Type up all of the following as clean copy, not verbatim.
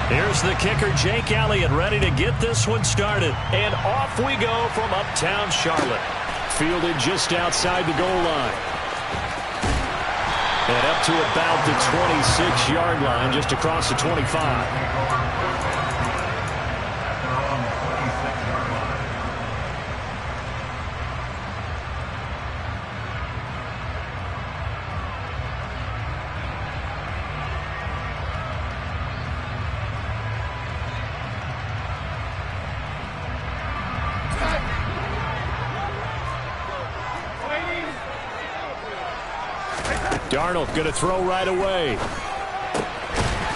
Here's the kicker, Jake Elliott, ready to get this one started. And off we go from uptown Charlotte. Fielded just outside the goal line. And up to about the 26-yard line, just across the 25. Darnold going to throw right away.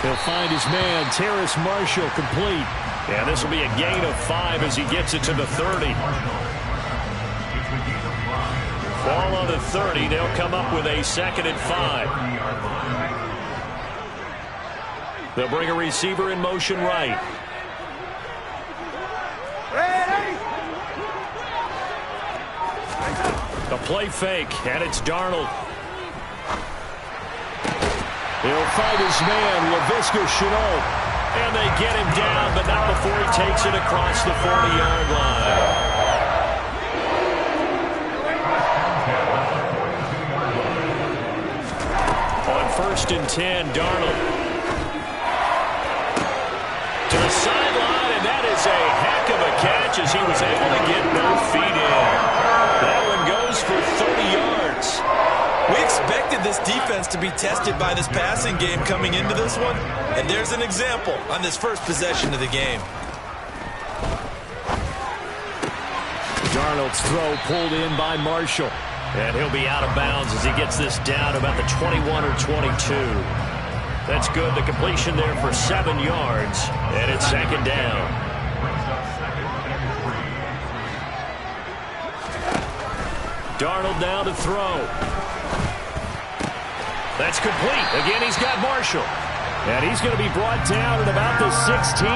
He'll find his man, Terrace Marshall, complete. And this will be a gain of 5 as he gets it to the 30. Ball on the 30. They'll come up with a 2nd and 5. They'll bring a receiver in motion right. A play fake, and it's Darnold. He'll find his man, Laviska Shenault. And they get him down, but not before he takes it across the 40-yard line. On 1st and 10, Darnold. To the sideline, and that is a heck of a catch as he was able to get both feet in. That one goes for 30 yards. We expected this defense to be tested by this passing game coming into this one, and there's an example on this first possession of the game. Darnold's throw pulled in by Marshall, and he'll be out of bounds as he gets this down about the 21 or 22. That's good. The completion there for 7 yards, and it's 2nd down. Darnold now to throw. That's complete. Again, he's got Marshall. And he's going to be brought down at about the 16.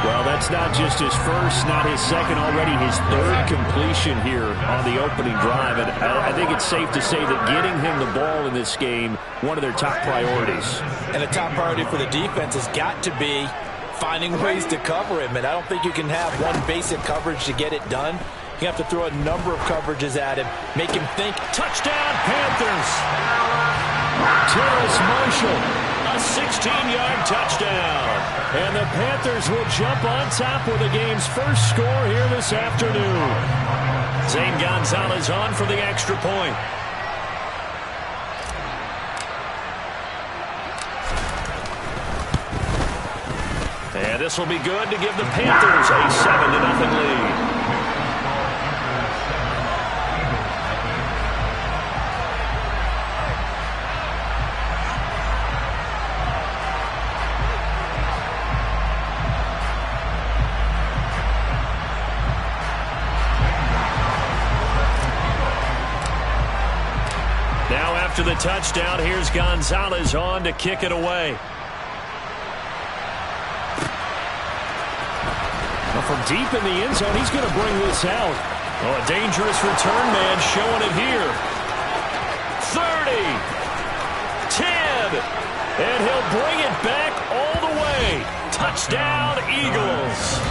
Well, that's not just his first, not his second, already his 3rd completion here on the opening drive. And I think it's safe to say that getting him the ball in this game, one of their top priorities. And a top priority for the defense has got to be finding ways to cover him. And I don't think you can have one basic coverage to get it done. You have to throw a number of coverages at him, make him think. Touchdown, Panthers! Terrace Marshall, a 16-yard touchdown. And the Panthers will jump on top with the game's first score here this afternoon. Zane Gonzalez on for the extra point. And this will be good to give the Panthers a 7-0 lead. After the touchdown, here's Gonzalez on to kick it away. Well, from deep in the end zone, he's going to bring this out. Oh, a dangerous return man showing it here. 30, 10, and he'll bring it back all the way. Touchdown, Eagles.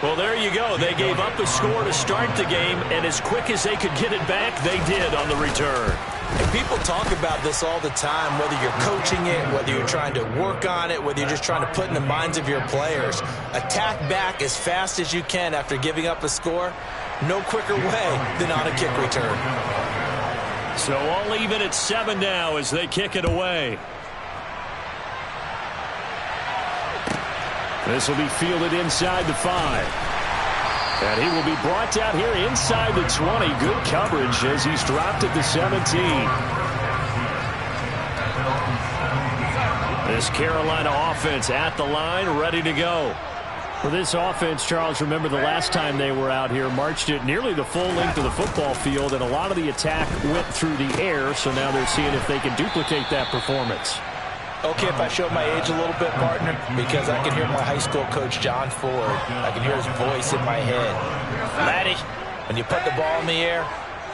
Well, there you go. They gave up the score to start the game, and as quick as they could get it back, they did on the return. And people talk about this all the time, whether you're coaching it, whether you're trying to work on it, whether you're just trying to put in the minds of your players. Attack back as fast as you can after giving up a score. No quicker way than on a kick return. So all even at 7 now as they kick it away. This will be fielded inside the 5. And he will be brought down here inside the 20. Good coverage as he's dropped at the 17. This Carolina offense at the line, ready to go. For this offense, Charles, remember the last time they were out here, marched it nearly the full length of the football field, and a lot of the attack went through the air, so now they're seeing if they can duplicate that performance. Okay, if I show my age a little bit, partner, because I can hear my high school coach, John Ford. I can hear his voice in my head. Laddie, when you put the ball in the air,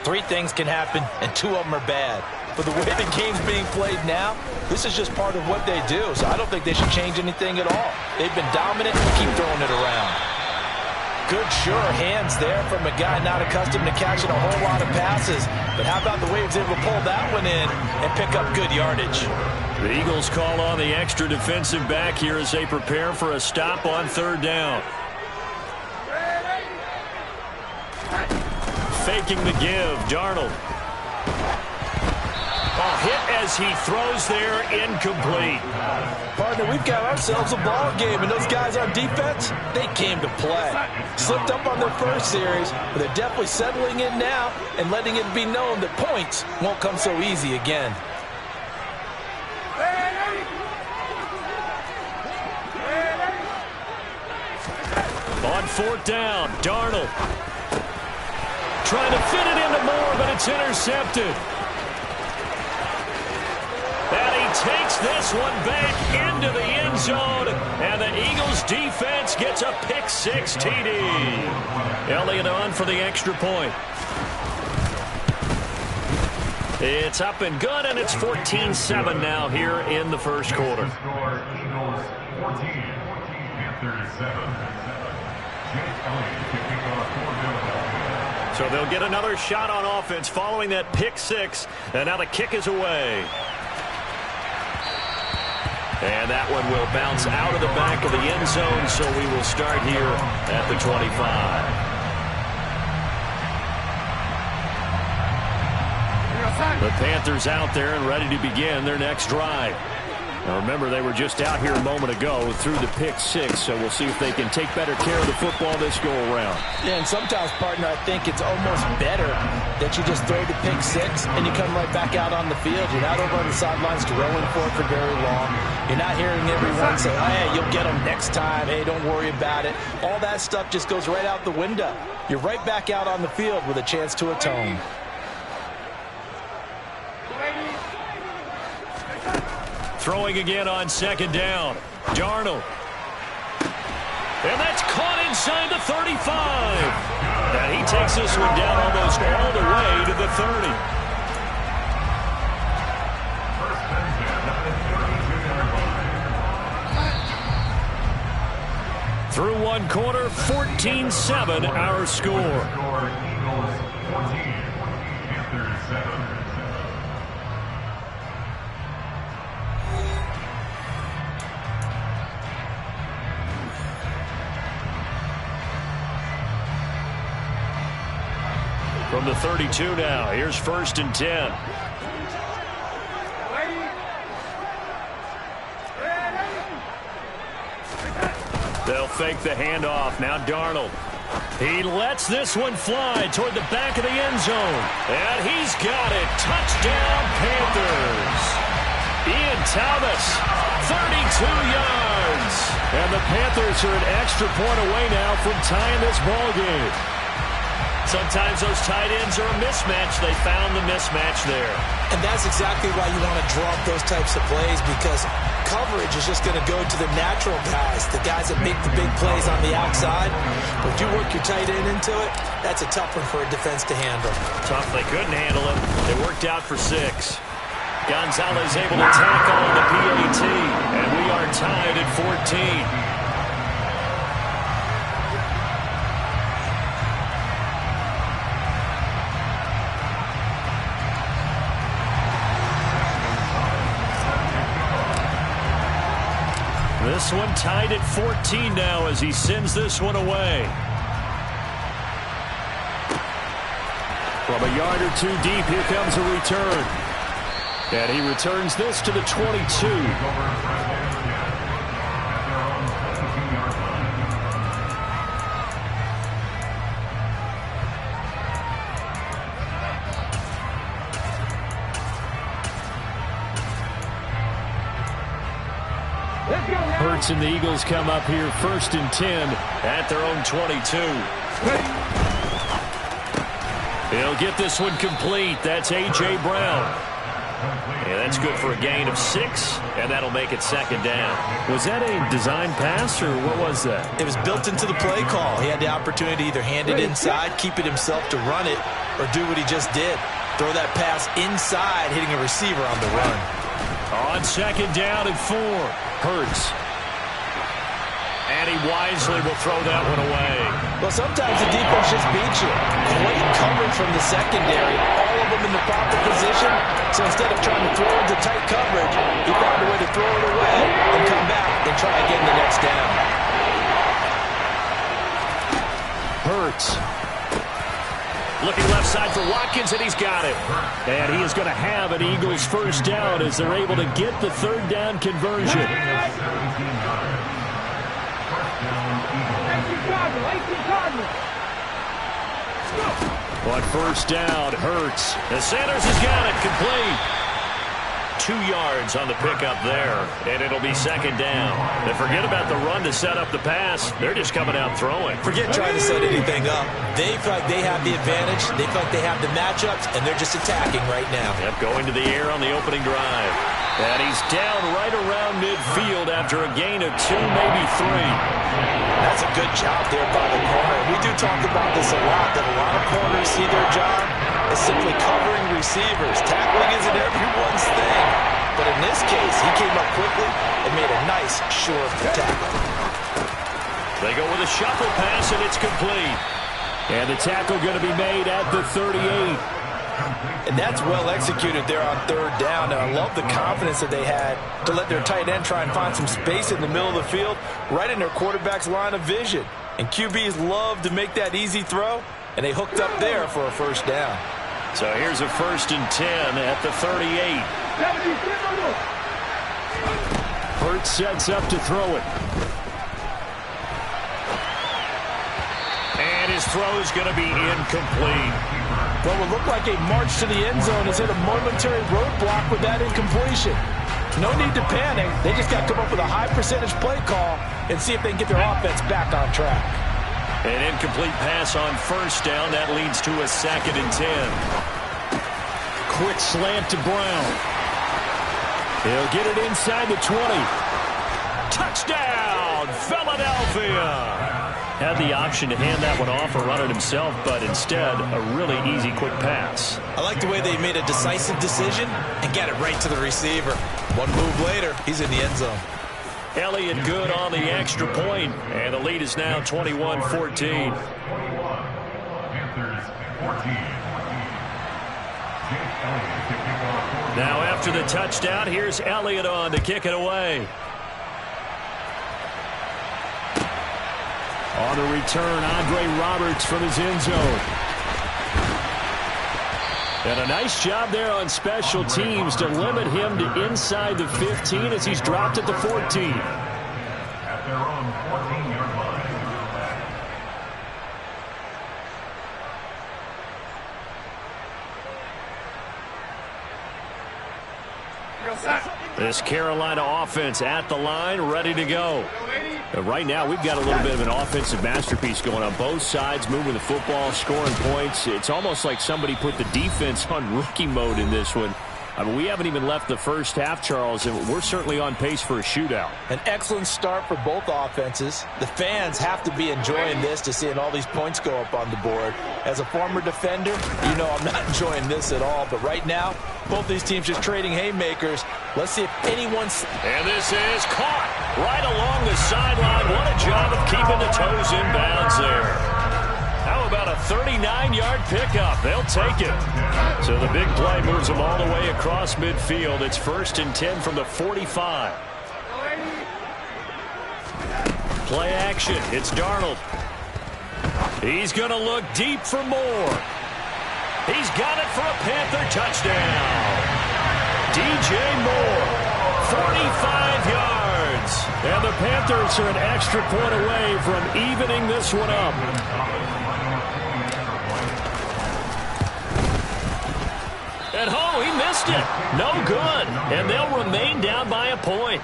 3 things can happen, and 2 of them are bad. But the way the game's being played now, this is just part of what they do. So I don't think they should change anything at all. They've been dominant and keep throwing it around. Good, sure hands there from a guy not accustomed to catching a whole lot of passes. But how about the way he was able to pull that one in and pick up good yardage? The Eagles call on the extra defensive back here as they prepare for a stop on third down. Faking the give, Darnold. Hit as he throws there, incomplete. Partner, we've got ourselves a ball game, and those guys on defense, they came to play. Slipped up on their first series, but they're definitely settling in now and letting it be known that points won't come so easy again. On fourth down, Darnold. Trying to fit it into Moore, but it's intercepted. And he takes this one back into the end zone, and the Eagles defense gets a pick-6 TD. Elliott on for the extra point. It's up and good, and it's 14-7 now here in the first quarter. Eagles 14, Panthers 7. So they'll get another shot on offense following that pick-6, and now the kick is away. And that one will bounce out of the back of the end zone, so we will start here at the 25. The Panthers out there and ready to begin their next drive. Now remember, they were just out here a moment ago through the pick-6, so we'll see if they can take better care of the football this go-around. Yeah, and sometimes, partner, I think it's almost better that you just throw the pick-6 and you come right back out on the field. You're not over on the sidelines throwing for very long. You're not hearing everyone say, oh, hey, you'll get them next time. Hey, don't worry about it. All that stuff just goes right out the window. You're right back out on the field with a chance to atone. Throwing again on second down. Darnold. And that's caught inside the 35. And he takes this one down almost all the way to the 30. Through one quarter, 14-7 our score. Eagles 14, Panthers 7. From the 32 now, here's 1st and 10. They'll fake the handoff. Now Darnold. He lets this one fly toward the back of the end zone. And he's got it. Touchdown, Panthers. Ian Thomas, 32 yards. And the Panthers are an extra point away now from tying this ball game. Sometimes those tight ends are a mismatch. They found the mismatch there. And that's exactly why you want to draw up those types of plays, because coverage is just going to go to the natural guys, the guys that make the big plays on the outside. But if you work your tight end into it, that's a tough one for a defense to handle. Tough. They couldn't handle it. It worked out for 6. Gonzalez able to tackle on the PAT, and we are tied at 14. This one tied at 14 now as he sends this one away. From a yard or two deep, here comes a return. And he returns this to the 22. Hurts and the Eagles come up here 1st and 10 at their own 22. He'll get this one complete. That's A.J. Brown. Yeah, that's good for a gain of 6, and that'll make it 2nd down. Was that a design pass, or what was that? It was built into the play call. He had the opportunity to either hand it inside, keep it himself to run it, or do what he just did. Throw that pass inside, hitting a receiver on the run. On second down and 4. Hurts. And he wisely will throw that one away. Well, sometimes the defense just beats you. Great coverage from the secondary. All of them in the proper position. So instead of trying to throw into tight coverage, he found a way to throw it away and come back and try again the next down. Hurts. Looking left side for Watkins, and he's got it. And he is going to have an Eagles first down as they're able to get the third down conversion. On first down, Hurts. The Sanders has got it, complete. 2 yards on the pickup there, and it'll be second down. And forget about the run to set up the pass. They're just coming out throwing. Forget trying to set anything up. They feel like they have the advantage. They feel like they have the matchups, and they're just attacking right now. Yep, going to the air on the opening drive. And he's down right around midfield after a gain of 2, maybe 3. That's a good job there by the corner. We do talk about this a lot, that a lot of corners see their job as simply covering receivers. Tackling isn't everyone's thing. But in this case, he came up quickly and made a nice, sure tackle. They go with a shuffle pass, and it's complete. And the tackle going to be made at the 38. And that's well executed there on third down. And I love the confidence that they had to let their tight end try and find some space in the middle of the field, right in their quarterback's line of vision. And QBs love to make that easy throw, and they hooked up there for a first down. So here's a 1st and 10 at the 38. Hurts sets up to throw it. And his throw is going to be incomplete. What would look like a march to the end zone has hit a momentary roadblock with that incompletion. No need to panic. They just got to come up with a high percentage play call and see if they can get their offense back on track. An incomplete pass on first down. That leads to a 2nd and 10. Quick slant to Brown. He'll get it inside the 20. Touchdown, Philadelphia! Had the option to hand that one off or run it himself, but instead, a really easy, quick pass. I like the way they made a decisive decision and got it right to the receiver. One move later, he's in the end zone. Elliott good on the extra point, and the lead is now 21-14. Panthers 14. Now after the touchdown, here's Elliott on to kick it away. On the return, Andre Roberts from his end zone. And a nice job there on special teams to limit him to inside the 15 as he's dropped at the 14. At their own 14-yard line. This Carolina offense at the line, ready to go. Right now, we've got a little bit of an offensive masterpiece going on both sides, moving the football, scoring points. It's almost like somebody put the defense on rookie mode in this one. I mean, we haven't even left the first half, Charles, and we're certainly on pace for a shootout. An excellent start for both offenses. The fans have to be enjoying this to seeing all these points go up on the board. As a former defender, you know I'm not enjoying this at all. But right now, both these teams just trading haymakers. Let's see if anyone's... And this is caught right along the sideline. What a job of keeping the toes in bounds there. How about a 39-yard pickup? They'll take it. So the big play moves them all the way across midfield. It's 1st and 10 from the 45. Play action. It's Darnold. He's going to look deep for more. He's got it for a Panther touchdown. DJ Moore, 45 yards. And the Panthers are an extra point away from evening this one up. And oh, he missed it. No good. And they'll remain down by a point.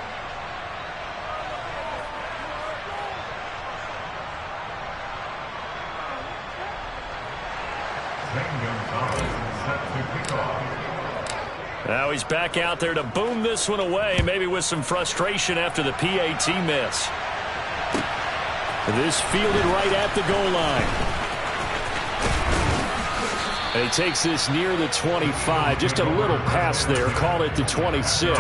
Now he's back out there to boom this one away, maybe with some frustration after the PAT miss. This fielded right at the goal line. And he takes this near the 25, just a little past there. Call it the 26.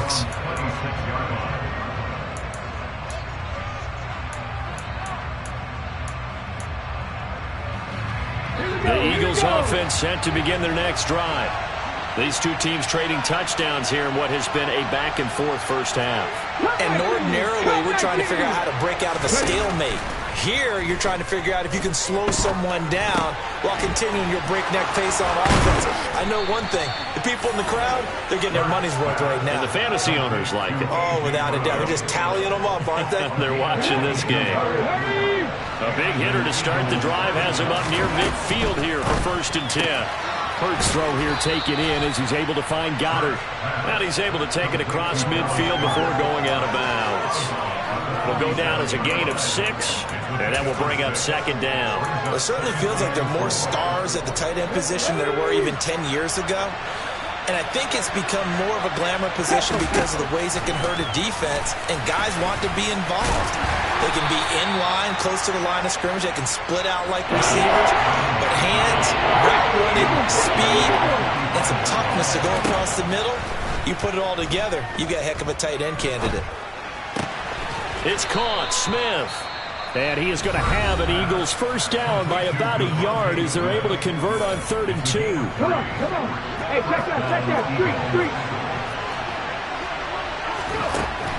The Eagles offense set to begin their next drive. These two teams trading touchdowns here in what has been a back-and-forth first half. And ordinarily, we're trying to figure out how to break out of a stalemate. Here, you're trying to figure out if you can slow someone down while continuing your breakneck pace on offense. I know one thing. The people in the crowd, they're getting their money's worth right now. And the fantasy owners like it. Oh, without a doubt. They're just tallying them up, aren't they? They're watching this game. A big hitter to start the drive has him up near midfield here for 1st and 10. Hurts throw here taken in as he's able to find Goddard. And he's able to take it across midfield before going out of bounds. Will go down as a gain of 6, and that will bring up 2nd down. Well, it certainly feels like there are more stars at the tight end position than there were even 10 years ago. And I think it's become more of a glamour position because of the ways it can hurt a defense, and guys want to be involved. They can be in line, close to the line of scrimmage. They can split out like receivers. But hands, route running, speed, and some toughness to go across the middle, you put it all together, you got a heck of a tight end candidate. It's caught. Smith. And he is going to have an Eagles first down by about a yard as they're able to convert on 3rd and 2. Come on. Hey, check that. Street.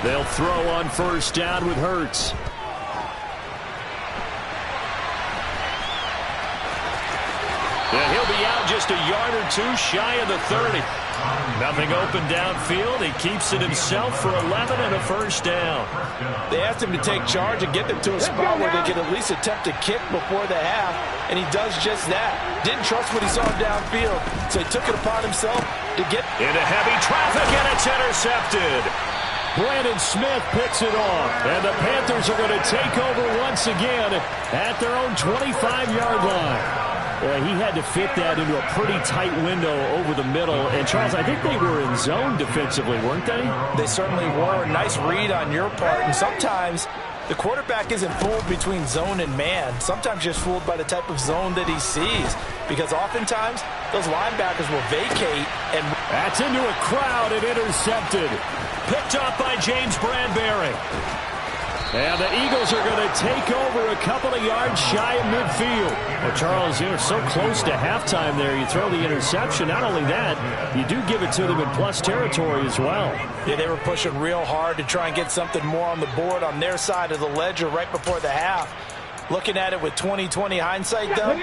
They'll throw on 1st down with Hurts. And he'll be out just a yard or 2 shy of the 30. Nothing open downfield. He keeps it himself for 11 and a first down. They asked him to take charge and get them to a spot where they could at least attempt to kick before the half, and he does just that. Didn't trust what he saw downfield, so he took it upon himself to get into heavy traffic, and it's intercepted. Brandon Smith picks it off, and the Panthers are going to take over once again at their own 25-yard line. He had to fit that into a pretty tight window over the middle. And, Charles, I think they were in zone defensively, weren't they? They certainly were. Nice read on your part. And sometimes the quarterback isn't fooled between zone and man. Sometimes just fooled by the type of zone that he sees. Because oftentimes those linebackers will vacate. And that's into a crowd and intercepted. Picked up by James Bradbury. And the Eagles are going to take over a couple of yards shy of midfield. Well, Charles, you're so close to halftime there. You throw the interception. Not only that, you do give it to them in plus territory as well. Yeah, they were pushing real hard to try and get something more on the board on their side of the ledger right before the half. Looking at it with 20/20 hindsight, though,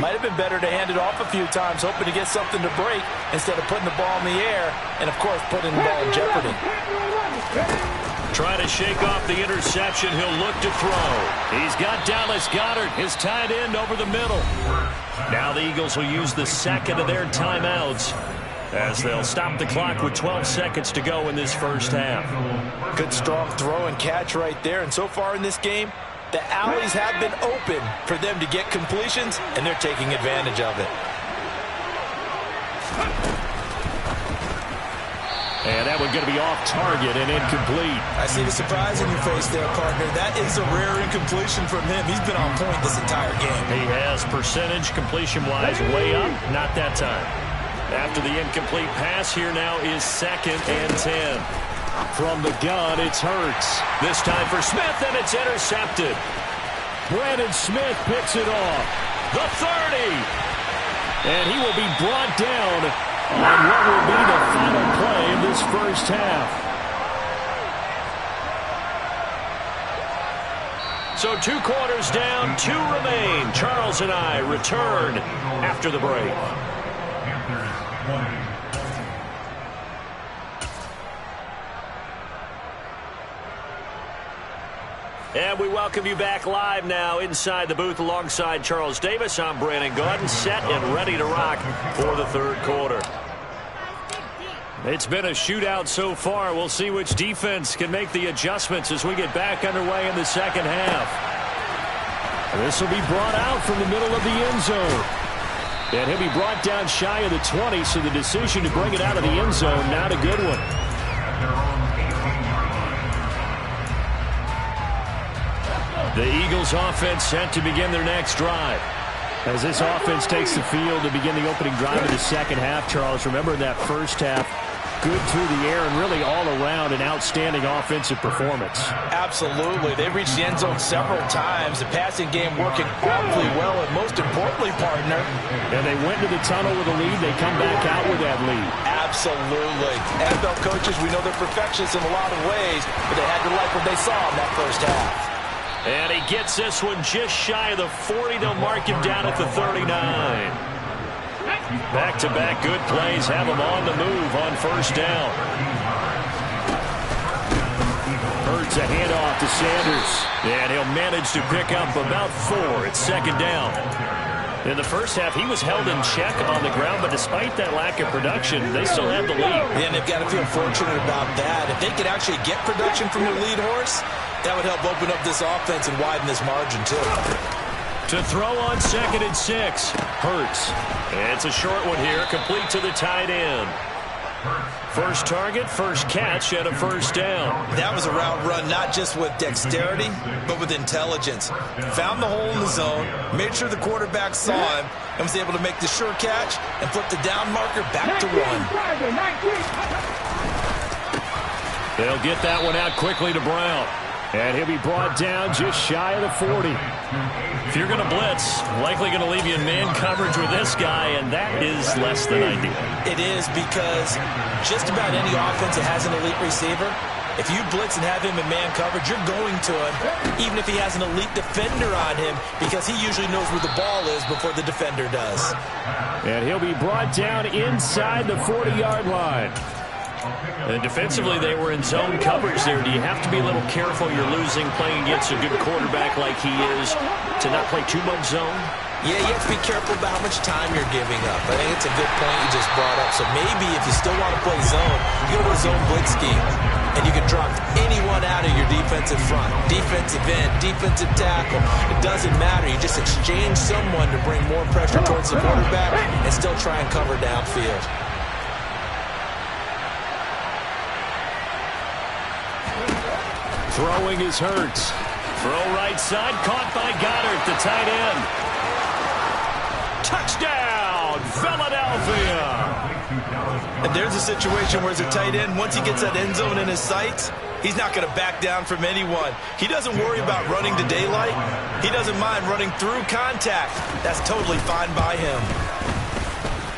might have been better to hand it off a few times, hoping to get something to break instead of putting the ball in the air and, of course, putting the ball in jeopardy. Trying to shake off the interception. He'll look to throw. He's got Dallas Goedert, his tight end, over the middle. Now the Eagles will use the 2nd of their timeouts as they'll stop the clock with 12 seconds to go in this first half. Good strong throw and catch right there. And so far in this game, the alleys have been open for them to get completions, and they're taking advantage of it. And that one's going to be off target and incomplete. I see the surprise in your face there, partner. That is a rare incompletion from him. He's been on point this entire game. He has percentage completion-wise way up. Not that time. After the incomplete pass, here now is 2nd and 10. From the gun, it's Hurts. This time for Smith, and it's intercepted. Brandon Smith picks it off. The 30. And he will be brought down on what will be the final play of this first half. So 2 quarters down, 2 remain. Charles and I return after the break. And we welcome you back live now inside the booth alongside Charles Davis. I'm Brandon Gaudin, set and ready to rock for the 3rd quarter. It's been a shootout so far. We'll see which defense can make the adjustments as we get back underway in the 2nd half. This will be brought out from the middle of the end zone. And he'll be brought down shy of the 20, so the decision to bring it out of the end zone, not a good one. The Eagles offense set to begin their next drive. As this offense takes the field to begin the opening drive of the second half, Charles, remember in that first half, good through the air and really all around an outstanding offensive performance. Absolutely. They reached the end zone several times. The passing game working awfully well, and most importantly, partner. And they went to the tunnel with a lead. They come back out with that lead. Absolutely. NFL coaches, we know they're perfectionists in a lot of ways, but they had to like what they saw in that first half. And he gets this one just shy of the 40. They'll mark him down at the 39. Back-to-back good plays have him on the move on first down. Hurts a handoff to Sanders. And he'll manage to pick up about 4 at second down. In the first half, he was held in check on the ground, but despite that lack of production, they still have the lead. And they've got to feel fortunate about that. If they could actually get production from their lead horse, that would help open up this offense and widen this margin, too. To throw on 2nd and 6. Hurts. And it's a short one here, complete to the tight end. First target, first catch, and a first down. That was a route run not just with dexterity, but with intelligence. Found the hole in the zone, made sure the quarterback saw him, and was able to make the sure catch and flip the down marker back to 1. They'll get that one out quickly to Brown. And he'll be brought down just shy of the 40. If you're going to blitz, likely going to leave you in man coverage with this guy, and that is less than ideal. It is, because just about any offense that has an elite receiver, if you blitz and have him in man coverage, you're going to him, even if he has an elite defender on him, because he usually knows where the ball is before the defender does. And he'll be brought down inside the 40-yard line. And defensively, they were in zone coverage there. Do you have to be a little careful? You're losing playing against a good quarterback like he is to not play too much zone? Yeah, you have to be careful about how much time you're giving up. I think it's a good point you just brought up. So maybe if you still want to play zone, you go to a zone blitz scheme, and you can drop anyone out of your defensive front. Defensive end, defensive tackle. It doesn't matter. You just exchange someone to bring more pressure towards the quarterback and still try and cover downfield. Throwing is Hurts. Throw right side, caught by Goddard, the tight end. Touchdown, Philadelphia! And there's a situation where as a tight end, once he gets that end zone in his sights, he's not going to back down from anyone. He doesn't worry about running to daylight. He doesn't mind running through contact. That's totally fine by him.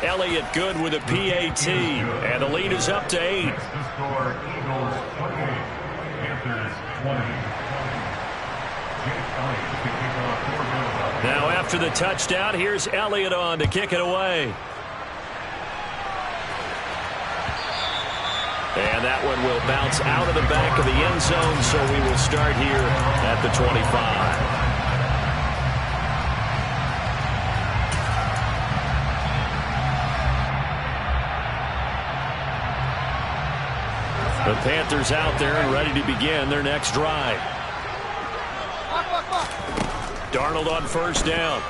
Elliott good with a PAT, and the lead is up to 8. The score, Eagles 28, Panthers 20. Now after the touchdown, here's Elliott on to kick it away. And that one will bounce out of the back of the end zone, so we will start here at the 25. The Panthers out there and ready to begin their next drive. Darnold on first down.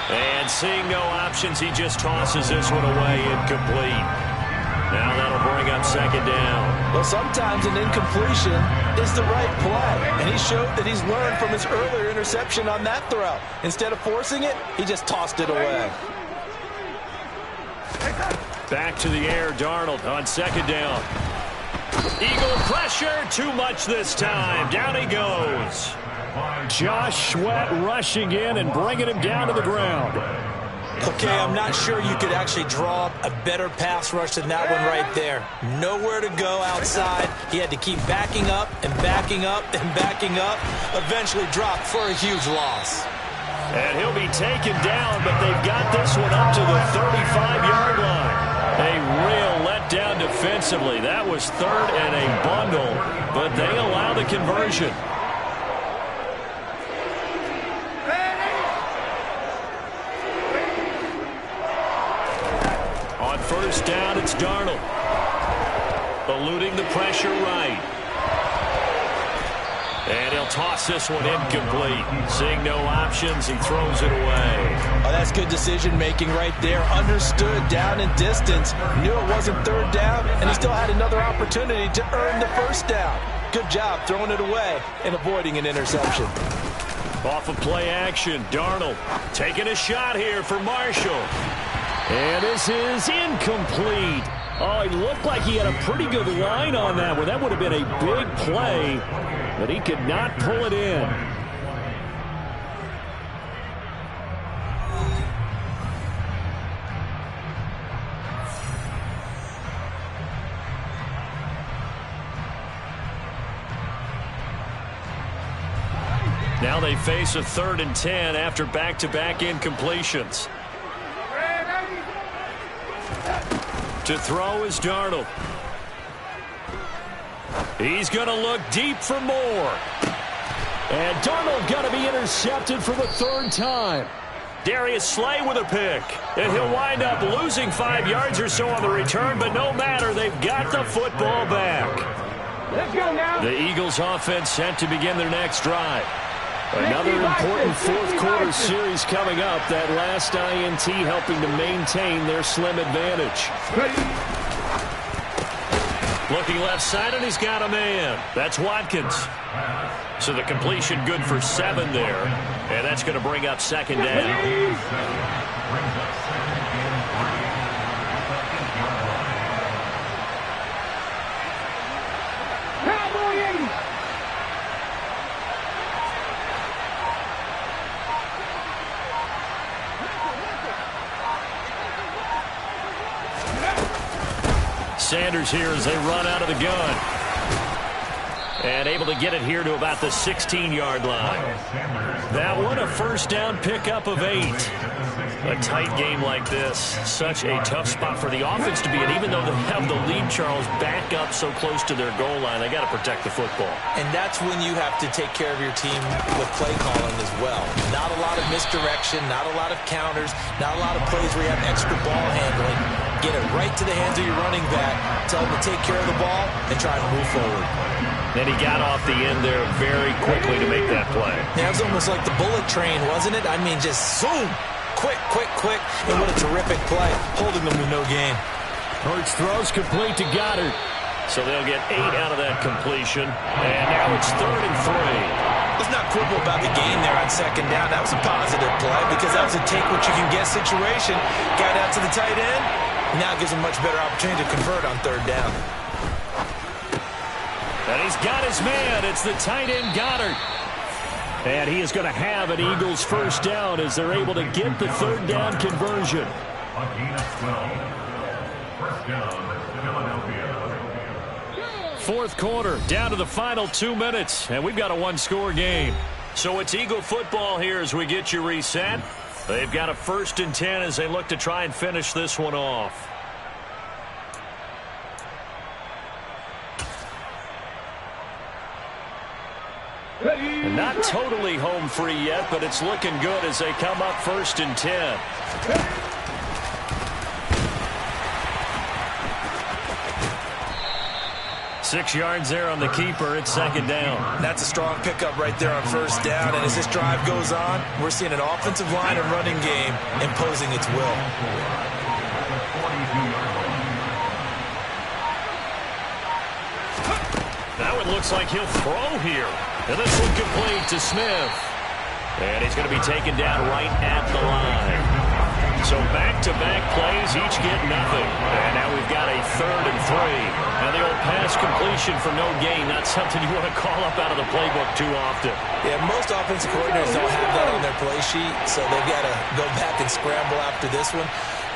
And seeing no options, he just tosses this one away, incomplete. Now that'll bring up second down. Well, sometimes an incompletion is the right play. And he showed that he's learned from his earlier interception on that throw. Instead of forcing it, he just tossed it away. Back to the air, Darnold on second down. Eagle pressure, too much this time. Down he goes. Josh Sweat rushing in and bringing him down to the ground. Okay, I'm not sure you could actually draw a better pass rush than that one right there. Nowhere to go outside. He had to keep backing up and backing up and backing up. Eventually dropped for a huge loss. And he'll be taken down, but they've got this one up to the 35-yard line. A real letdown defensively. That was third and a bundle, but they allow the conversion. On first down, it's Darnold. Eluding the pressure right. And he'll toss this one incomplete. Seeing no options, he throws it away. Oh, that's good decision-making right there. Understood down and distance. Knew it wasn't third down, and he still had another opportunity to earn the first down. Good job throwing it away and avoiding an interception. Off of play action, Darnold taking a shot here for Marshall. And this is incomplete. Oh, he looked like he had a pretty good line on that one. That would have been a big play, but he could not pull it in. Now they face a 3rd and 10 after back-to-back incompletions. To throw is Darnold. He's going to look deep for more. And Darnold going to be intercepted for the 3rd time. Darius Slay with a pick. And he'll wind up losing 5 yards or so on the return, but no matter, they've got the football back. Let's go now. The Eagles offense set to begin their next drive. Another important 4th quarter series coming up. That last INT helping to maintain their slim advantage. Looking left side, and he's got a man. That's Watkins. So the completion good for 7 there. And that's going to bring up 2nd down. Sanders here as they run out of the gun. And able to get it here to about the 16-yard line. That one a 1st down pickup of 8. A tight game like this, such a tough spot for the offense to be in. Even though they have the lead, Charles, back up so close to their goal line, they got to protect the football. And that's when you have to take care of your team with play calling as well. Not a lot of misdirection, not a lot of counters, not a lot of plays where you have extra ball handling. Get it right to the hands of your running back, tell him to take care of the ball, and try to move forward. And he got off the end there very quickly to make that play. Yeah, it was almost like the bullet train, wasn't it? I mean, just zoom. Quick, quick, quick. And what a terrific play, holding them to no gain. Hurts throws complete to Goddard. So they'll get 8 out of that completion. And now it's 3rd and 3. Let's not quibble about the gain there on 2nd down. That was a positive play because that was a take-what-you-can-get situation. Got out to the tight end. Now gives him a much better opportunity to convert on 3rd down. And he's got his man. It's the tight end, Goddard. And he is going to have an Eagles 1st down as they're able to get the 3rd down conversion. A gain of 12. 1st down, Philadelphia. 4th quarter, down to the final 2 minutes, and we've got a 1-score game. So it's Eagle football here as we get you reset. They've got a 1st and 10 as they look to try and finish this one off. And not totally home free yet, but it's looking good as they come up 1st and 10. Six yards there on the keeper. It's 2nd down. That's a strong pickup right there on 1st down. And as this drive goes on, we're seeing an offensive line and running game imposing its will. Now it looks like he'll throw here. And this one complete to Smith. And he's going to be taken down right at the line. So back-to-back plays, each get nothing. And now we've got a 3rd and 3. Now the old pass completion for no gain, not something you want to call up out of the playbook too often. Yeah, most offensive coordinators don't have that on their play sheet, so they've got to go back and scramble after this one.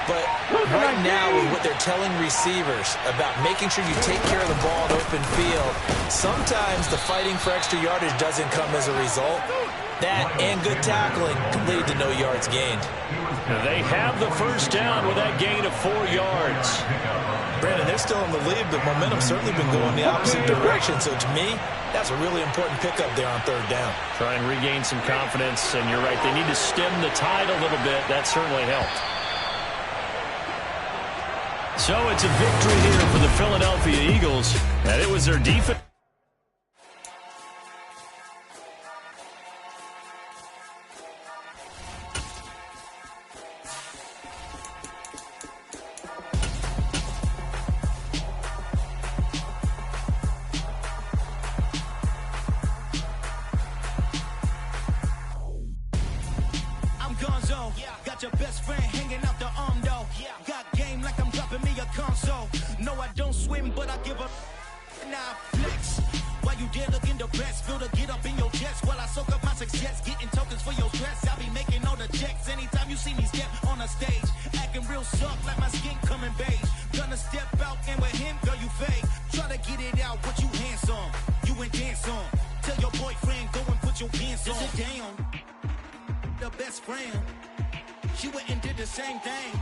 But right now, with what they're telling receivers about making sure you take care of the ball in open field, sometimes the fighting for extra yardage doesn't come as a result. That and good tackling can lead to no yards gained. They have the 1st down with that gain of 4 yards. Brandon, they're still in the lead, but momentum's certainly been going the opposite direction. So to me, that's a really important pickup there on 3rd down. Try and regain some confidence, and you're right. They need to stem the tide a little bit. That certainly helped. So it's a victory here for the Philadelphia Eagles, and it was their defense. been the best. Feel the get up in your chest while I soak up my success. Getting tokens for your stress. I'll be making all the checks anytime you see me step on a stage. Acting real soft like my skin coming beige. Gonna step out and with him, girl, you fake. Try to get it out, but you handsome. You ain't dance on. Tell your boyfriend, go and put your pants on. Sit down. The best friend. She went and did the same thing.